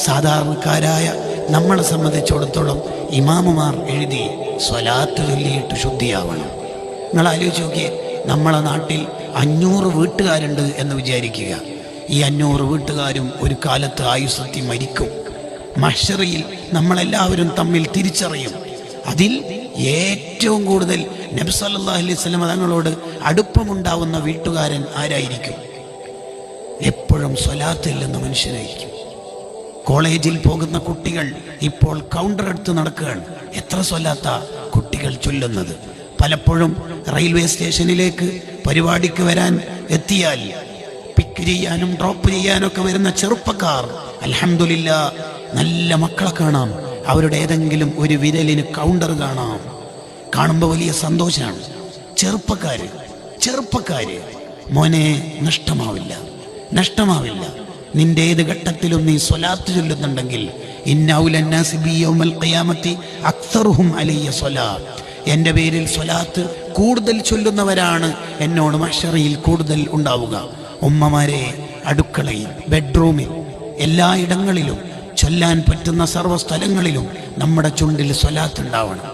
സാധാരണക്കാരായ നമ്മളെ സംബന്ധിച്ചിടത്തോളം ഇമാമുമാർ എഴുതി സ്വലാത്ത് ചൊല്ലിയിട്ട് ശുദ്ധിയാവണം. നിങ്ങൾ ആലോചിച്ച് നോക്കിയേ, നമ്മളെ നാട്ടിൽ 500 വീട്ടുകാരുണ്ട് എന്ന് വിചാരിക്കുക. ഈ 500 വീട്ടുകാരും ഒരു കാലത്ത് ആയുസ്സത്തി മരിക്കും. മഹ്ശറിൽ നമ്മളെല്ലാവരും തമ്മിൽ തിരിച്ചറിയും. അതിൽ ഏറ്റവും കൂടുതൽ നബി സല്ലല്ലാഹു അലൈഹി വസല്ലം തങ്ങളോട് അടുപ്പമുണ്ടാവുന്ന വീട്ടുകാരൻ ആരായിരിക്കും? എപ്പോഴും സ്വലാത്തില്ലെന്ന മനുഷ്യനായിരിക്കും. കോളേജിൽ പോകുന്ന കുട്ടികൾ ഇപ്പോൾ കൗണ്ടർ എടുത്ത് നടക്കുകയാണ്. എത്ര സ്വലാത്താ കുട്ടികൾ ചൊല്ലുന്നത്? പലപ്പോഴും റെയിൽവേ സ്റ്റേഷനിലേക്ക് പരിപാടിക്ക് വരാൻ എത്തിയാൽ പിക്ക് ചെയ്യാനും ഡ്രോപ്പ് ചെയ്യാനൊക്കെ വരുന്ന ചെറുപ്പക്കാർ, അൽഹംദുലില്ലാ, നല്ല മക്കളെ കാണാം. അവരുടെ ഏതെങ്കിലും ഒരു വിരലിന് കൗണ്ടർ കാണാം. കാണുമ്പോൾ വലിയ സന്തോഷമാണ്. ചെറുപ്പക്കാര് മോനെ, നഷ്ടമാവില്ല. നിന്റെ ഏത് ഘട്ടത്തിലും നീ സ്വലാത്ത് ചൊല്ലുന്നുണ്ടെങ്കിൽ, ഇന്നൗലന്നാസി ബി യൗമൽ ഖിയാമത്തി അക്സറുഹും അലയ്യ സ്വലാത്ത്, എൻ്റെ പേരിൽ സ്വലാത്ത് കൂടുതൽ ചൊല്ലുന്നവരാണ് എന്നോട് മഹ്ശറിൽ കൂടുതൽ ഉണ്ടാവുക. ഉമ്മമാരെ, അടുക്കളയിൽ, ബെഡ്റൂമിൽ, എല്ലായിടങ്ങളിലും ചൊല്ലാൻ പറ്റുന്ന സർവ്വ സ്ഥലങ്ങളിലും നമ്മുടെ ചുണ്ടിൽ സ്വലാത്ത് ഉണ്ടാവണം.